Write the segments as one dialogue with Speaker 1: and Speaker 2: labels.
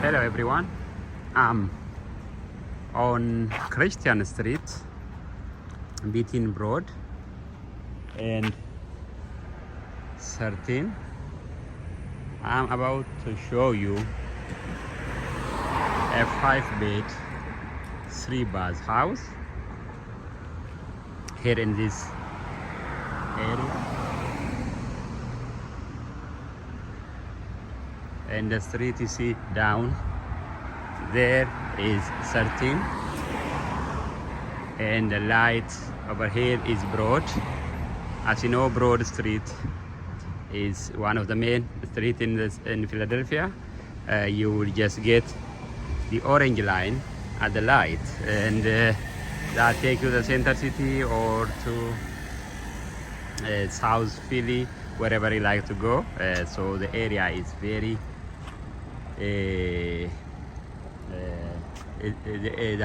Speaker 1: Hello everyone. I'm on Christian Street, Beaton Broad and 13. I'm about to show you a 5-bed, 3-bath house here in this area. And the street you see down there is 13, and the light over here is Broad. As you know, Broad Street is one of the main streets in Philadelphia. You will just get the orange line at the light, and that take you to the center city or to South Philly, wherever you like to go. So the area is very the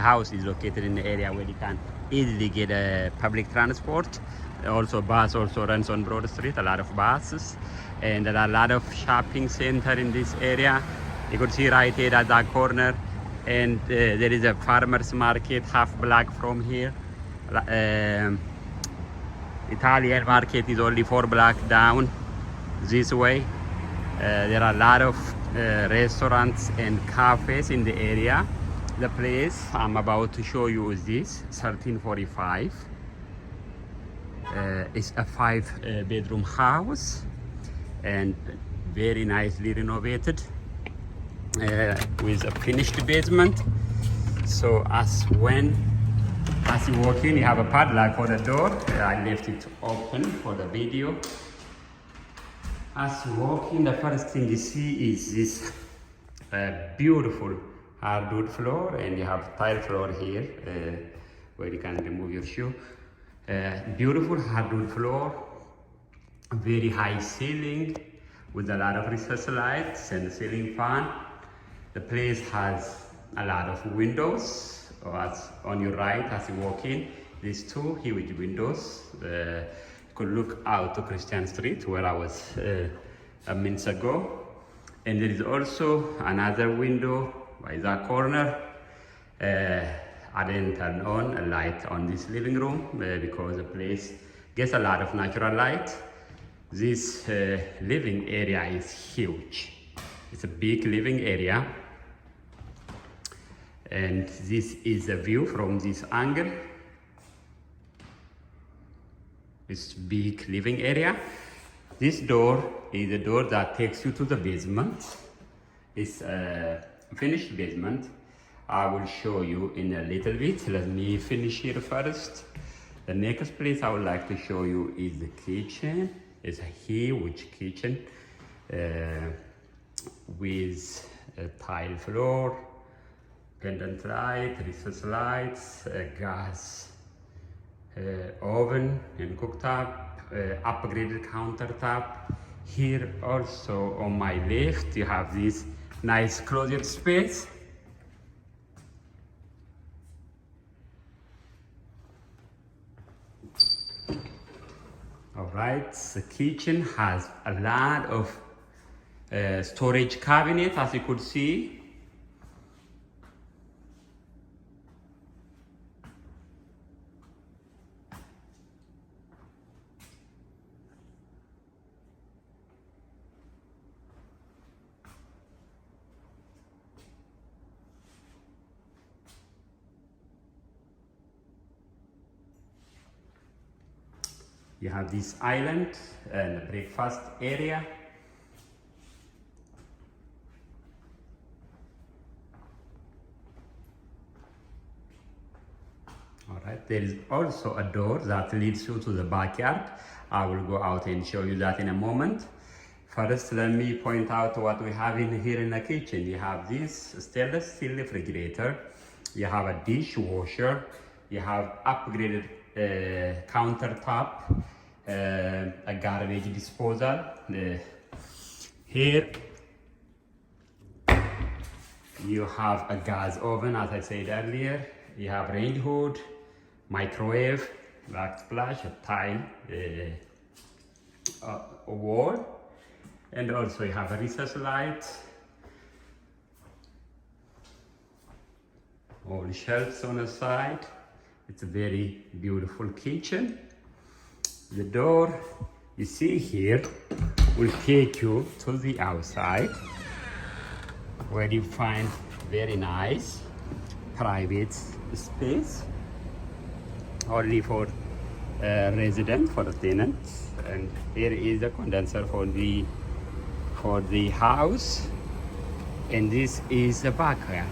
Speaker 1: house is located in the area where you can easily get public transport. Also, bus also runs on Broad Street, a lot of buses, and there are a lot of shopping center in this area. You could see right here at that corner, and there is a farmers market half block from here. Italian market is only 4 blocks down this way. There are a lot of restaurants and cafes in the area. The place I'm about to show you is this 1345. It's a 5-bedroom house and very nicely renovated with a finished basement. So as you walk in, you have a padlock for the door. I left it open for the video. As you walk in, the first thing you see is this beautiful hardwood floor, and you have tile floor here where you can remove your shoe. Beautiful hardwood floor, very high ceiling with a lot of recessed lights and ceiling fan. The place has a lot of windows. On your right as you walk in, these 2 huge windows. Could look out to Christian Street where I was a minute ago, and there is also another window by that corner. I didn't turn on a light on this living room because the place gets a lot of natural light. This living area is huge. It's a big living area, and this is a view from this angle. This big living area. This door is the door that takes you to the basement. It's a finished basement. I will show you in a little bit. Let me finish here first. The next place I would like to show you is the kitchen. It's a huge kitchen with a tile floor, pendant light, recessed lights, gas oven and cooktop, upgraded countertop. Here also on my left you have this nice closet space. Alright, the kitchen has a lot of storage cabinets, as you could see. You have this island and breakfast area. Alright, there is also a door that leads you to the backyard. I will go out and show you that in a moment. First, let me point out what we have in here in the kitchen. You have this stainless steel refrigerator. You have a dishwasher. You have upgraded countertop, a garbage disposal. Here you have a gas oven, as I said earlier. You have range hood, microwave, backsplash, a tile wall, and also you have a recessed light, all shelves on the side. It's a very beautiful kitchen. The door you see here will take you to the outside, where you find very nice private space, only for residents, for the tenants. And here is a condenser for the house, and this is the backyard.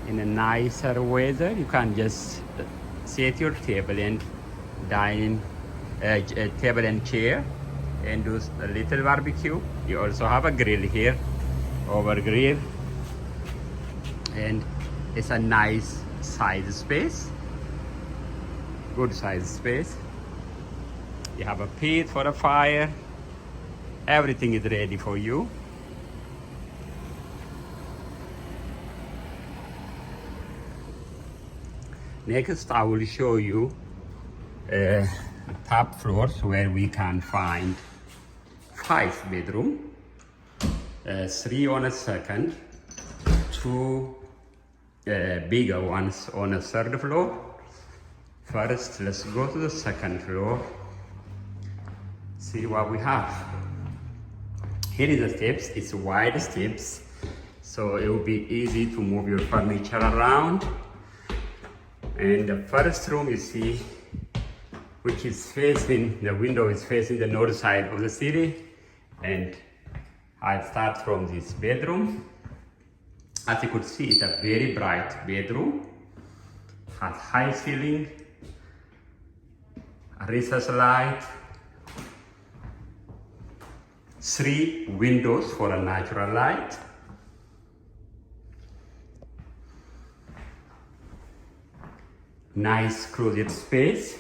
Speaker 1: In a nicer weather, you can just set your table and dine, table and chair, and do a little barbecue. You also have a grill here, over grill, and it's a nice size space, good size space. You have a pit for a fire. Everything is ready for you. Next, I will show you top floors where we can find 5 bedrooms, 3 on a second, 2 bigger ones on a third floor. First, let's go to the second floor, see what we have. Here is the steps. It's wide steps, so it will be easy to move your furniture around. And the first room you see, which is facing, the window is facing the north side of the city. And I start from this bedroom. As you could see, it's a very bright bedroom. Has high ceiling, a recess light, 3 windows for a natural light. Nice closet space.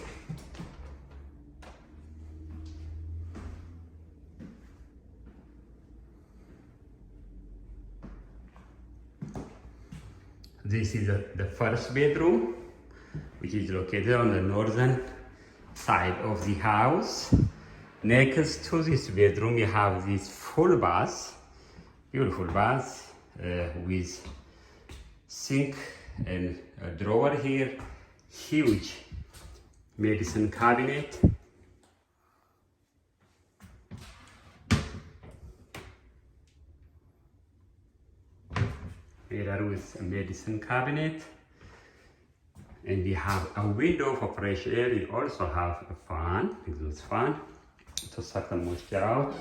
Speaker 1: This is the first bedroom, which is located on the northern side of the house. Next to this bedroom, you have this full bath, beautiful bath with sink and a drawer here. Huge medicine cabinet. Mirror with a medicine cabinet. And you have a window for fresh air. You also have a fan, exhaust fan, to suck the moisture out.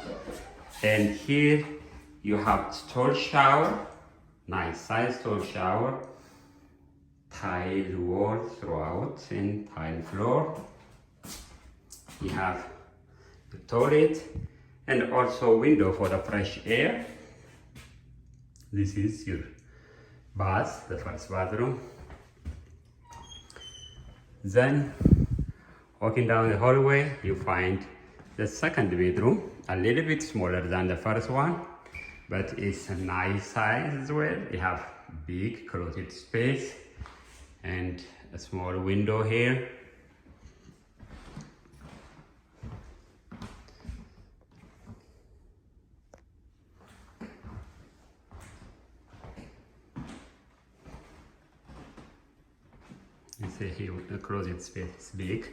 Speaker 1: And here you have stall shower, nice size stall shower. Tile wall throughout and tile floor. You have the toilet and also window for the fresh air. This is your bath, the first bathroom. Then walking down the hallway, you find the second bedroom, a little bit smaller than the first one, but it's a nice size as well. You have big closet space and a small window here. You see here the closet space is big.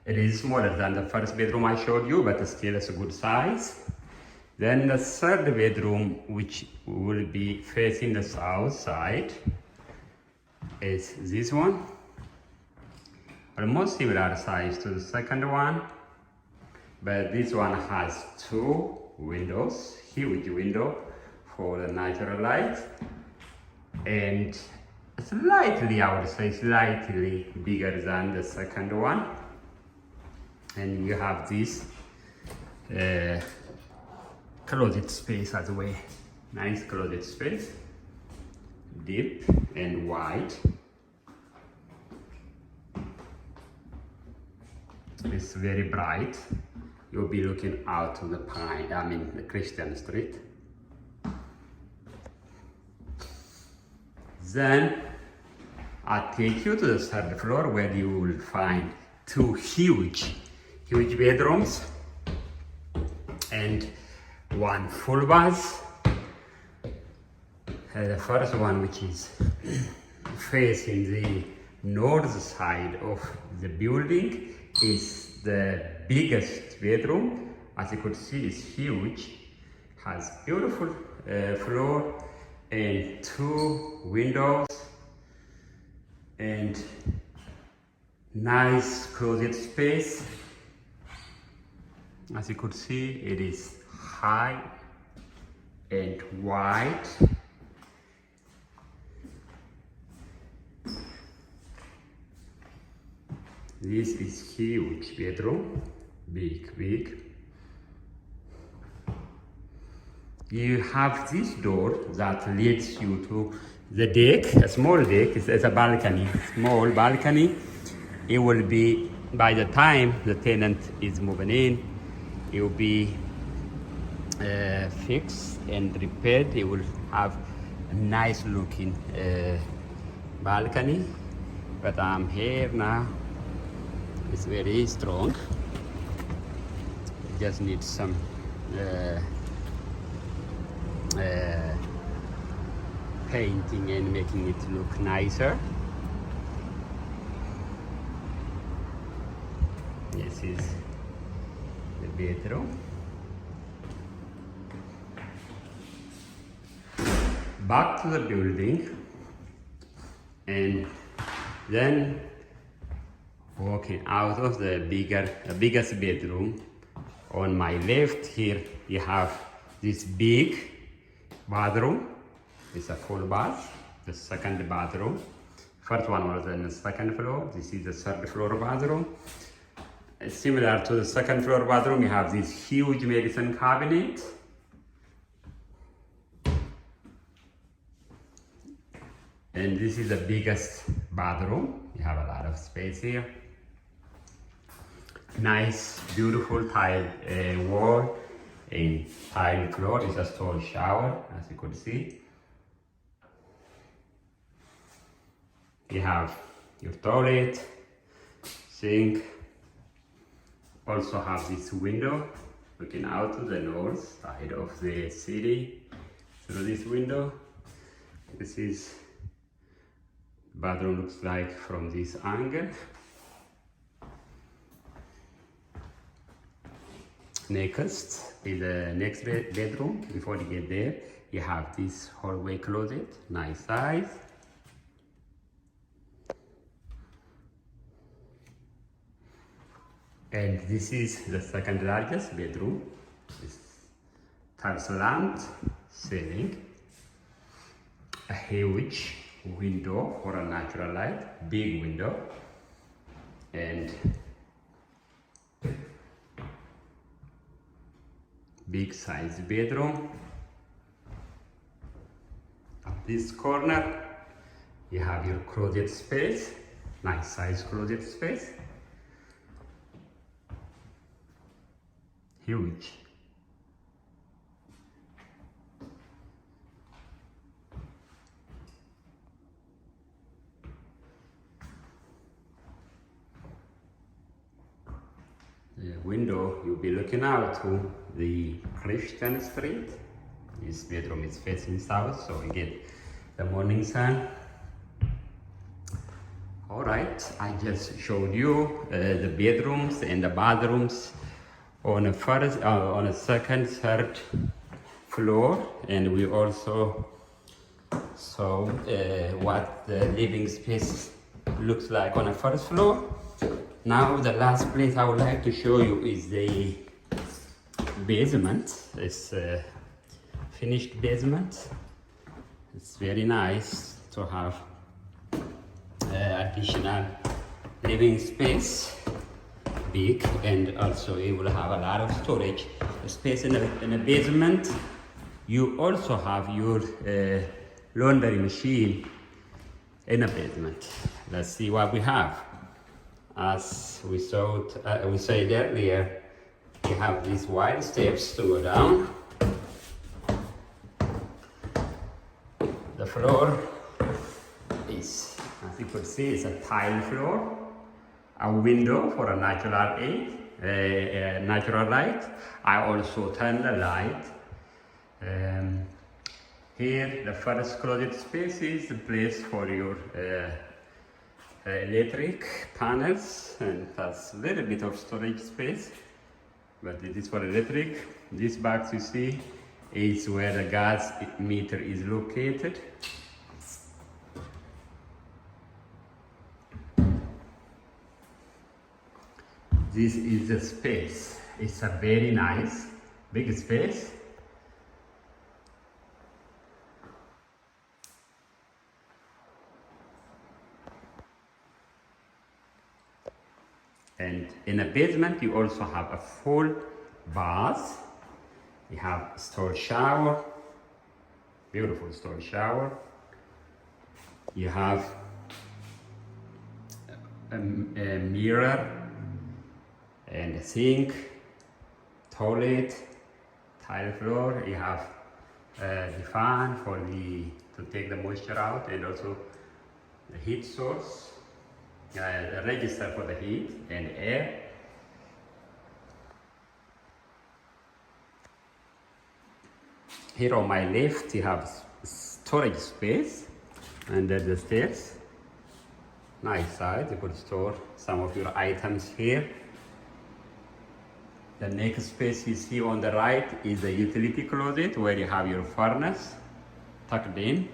Speaker 1: It is smaller than the first bedroom I showed you, but still it's a good size. Then the third bedroom, which will be facing the south side, is this one. Almost similar size to the second one, but this one has 2 windows, huge window for the natural light, and slightly, I would say, slightly bigger than the second one. And you have this closet space as well. Nice closet space, deep and wide. It's very bright. You'll be looking out on the Christian Street. Then I'll take you to the 3rd floor, where you will find 2 huge bedrooms. and one full bath. The first one, which is facing the north side of the building, is the biggest bedroom. As you could see, it's huge, has beautiful floor and 2 windows and nice closet space. As you could see, it is high and wide. This is huge bedroom, big. You have this door that leads you to the deck, a small deck. It's a balcony, small balcony. It will be, by the time the tenant is moving in, it will be fixed and repaired. It will have a nice looking balcony. But I'm here now. It's very strong. It just needs some painting and making it look nicer. This is the bedroom. Back to the building, and then walking out of the biggest bedroom. On my left here, you have this big bathroom. It's a full bath, the second bathroom. First one was on the second floor. This is the third floor bathroom. Similar to the second floor bathroom, you have this huge medicine cabinet. And this is the biggest bathroom. You have a lot of space here. Nice, beautiful tile wall and tile floor. It's a stall shower, as you could see. You have your toilet, sink. Also have this window looking out to the north side of the city through this window. This is bathroom looks like from this angle. Next is the next bedroom. Before you get there, you have this hallway closet, nice size. And this is the second largest bedroom. It's slant ceiling, a huge window for a natural light, big window, and big size bedroom. At this corner, you have your closet space, nice size closet space, huge. The window, you'll be looking out to the Christian Street. This bedroom is facing south, so you get the morning sun. All right, I just showed you the bedrooms and the bathrooms on a first, on a second, third floor, and we also saw what the living space looks like on a first floor. Now the last place I would like to show you is the basement. It's a finished basement. It's very nice to have additional living space, big, and also it will have a lot of storage space in the basement. You also have your laundry machine in the basement. Let's see what we have. As we said earlier, you have these wide steps to go down. The floor is, as you could see, it's a tile floor. A window for a natural air, natural light. I also turn the light. Here, the first closet space is the place for your electric panels, and that's a little bit of storage space, but it is for electric. This box you see is where the gas meter is located. This is the space. It's a very nice big space. And in the basement, you also have a full bath. You have a storage shower, beautiful storage shower. You have a mirror and a sink, toilet, tile floor. You have the fan to take the moisture out, and also the heat source. A register for the heat and air. Here on my left you have storage space under the stairs. Nice size, you could store some of your items here. The next space you see on the right is the utility closet, where you have your furnace tucked in.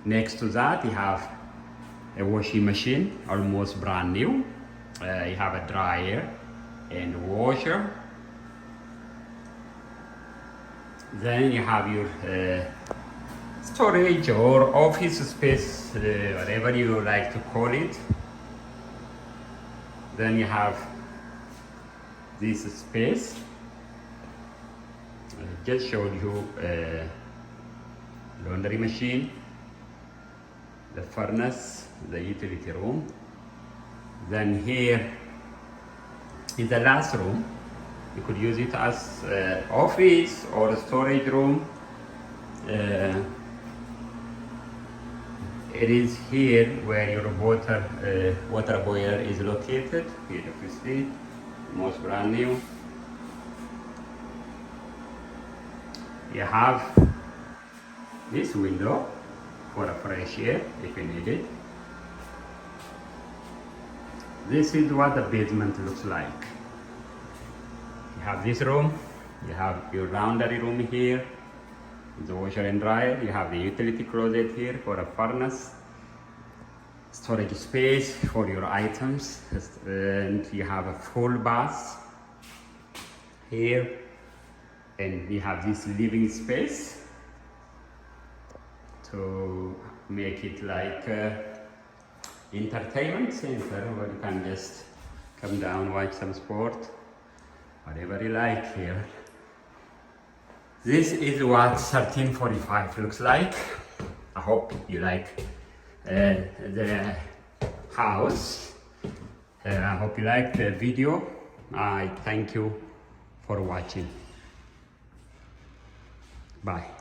Speaker 1: Next to that, you have a washing machine, almost brand new. You have a dryer and washer. Then you have your storage or office space, whatever you like to call it. Then you have this space. I just showed you a laundry machine, the furnace, the utility room. Then here is the last room. You could use it as office or a storage room. It is here where your water boiler is located. Here you see, most brand new. You have this window for a fresh air if you need it. This is what the basement looks like. You have this room, you have your laundry room here, the washer and dryer, you have the utility closet here for a furnace, storage space for your items, and you have a full bath here, and you have this living space to make it like entertainment center where you can just come down, watch some sport, whatever you like here. This is what 1345 looks like. I hope you like the house. I hope you like the video. I thank you for watching. Bye.